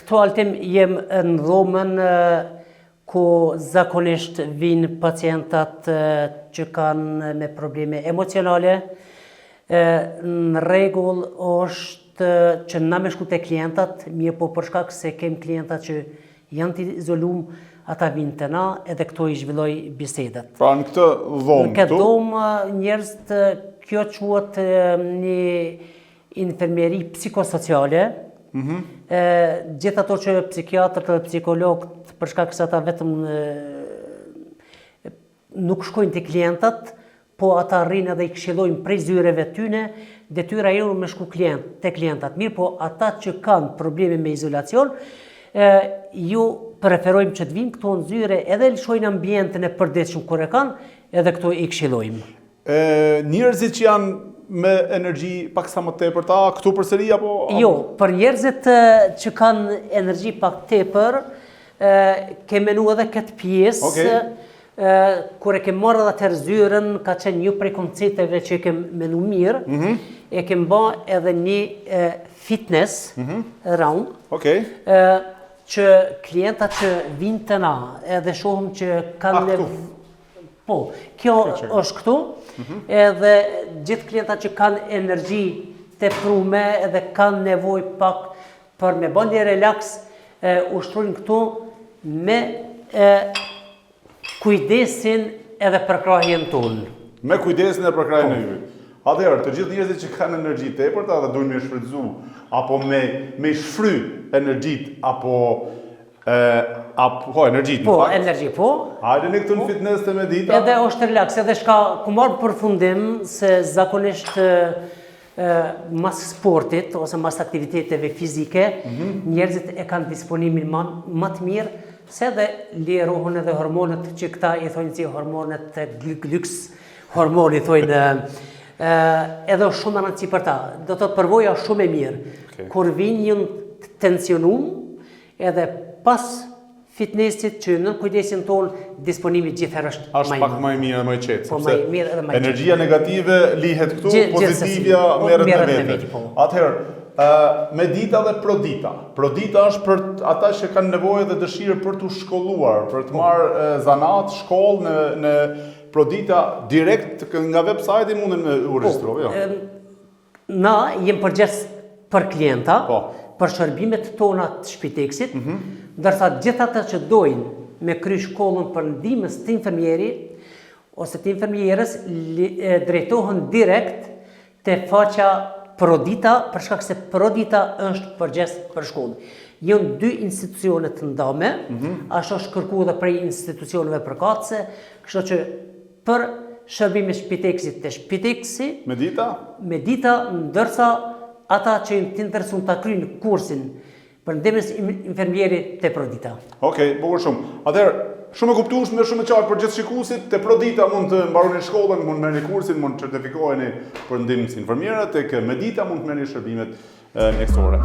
Këto altim jem në dhomën ku zakonisht vinë pacientat që kanë me probleme emocionale. Në rregull është që na me shku te klientat, mirë po për shkak se kem klientat që janë të izolum, ata vinë të na edhe këto i zhvilloj bisedet. Pra në këtë dhomë Në këtë dhomë njerëzit, kjo quhet një infermieri psikosociale. Gjithë ato që psikiatrët dhe psikologët, për shkak se ata vetëm nuk shkojnë te klientat, po ata rrinë edhe i këshillojnë prej zyreve tyne, detyra jonë me shku te klientat. Mirë, po ata që kanë probleme me izolacion, ju preferojmë që të vinë këto në zyre edhe lëshojnë ambientin e përditshëm kur e kanë, edhe këto i këshillojmë. Njerëzit që janë me energji pak sa më tepër ta, këtu përsëri apo? Jo, për njerëzit që kanë energji pak tepër, ke menu edhe këtë pjesë, kur e kem marrë edhe të zyren, ka qenë një prej koncepteve që e kem menu mirë, e kem ba edhe një fitness round, që klientat që vinë të na, edhe shohëm që kanë... Po, kjo është këtu, edhe gjithë klientat që kanë energji të prume edhe kanë nevoj pak për me bëndje relax, ushtrujnë këtu me kujdesin edhe përkrahjen tonë. Me kujdesin edhe përkrahjen e juve. Atëherë, të gjithë njerëzit që kanë energji tepërta dhe duhen me shfrytëzu, apo me shfry energjit, apo energjit, po, energji, po. Hajde në këtë në fitness të medita. Edhe është relax, edhe shka ku marrë përfundim se zakonisht mas sportit ose mas aktiviteteve fizike, njerëzit e kanë disponimin më të mirë, se edhe lirohen edhe hormonet që këta i thojnë si hormonet glyks, hormoni thojnë, edhe është shumë anëci për ta. Do të përvoja shumë e mirë. Kur vinë një tensionum, edhe pas fitnessit që në kujdesin tonë, disponimi gjithëherë është më i mirë. Është pak më i mirë dhe më i qetë. Po, më i mirë edhe më i qetë. Energjia negative lihet këtu, pozitivja merret me vete. Atëherë, medita dhe prodita. Prodita është për ata që kanë nevojë dhe dëshirë për të shkolluar, për të marrë zanat, shkollë në prodita direkt nga website-i mundën me u regjistrojë. Na jem përgjes për klienta, për shërbimet tona të Shpiteksit, ndërsa gjithë ata që dojnë me kry shkollën për ndihmës të infermierit ose të infermierës drejtohen direkt te faqja Prodita, për shkak se Prodita është përgjes për shkollën. Janë dy institucione të ndame, ashtu është kërkuar edhe prej institucioneve përkatëse, kështu që për shërbimin e Shpiteksit te Shpiteksi, Medita, ndërsa ata që të interesun të kryjnë kursin për ndihmës infermierit të Prodita. Okej, bukur shumë. Atëherë, shumë e kuptueshme, shumë e qartë për gjithë shikuesit, te Prodita mund të mbaroni shkollën, mund të merrni kursin, mund të certifikoheni për ndihmës infermierët, tek Medita mund të merrni shërbimet mjekësore.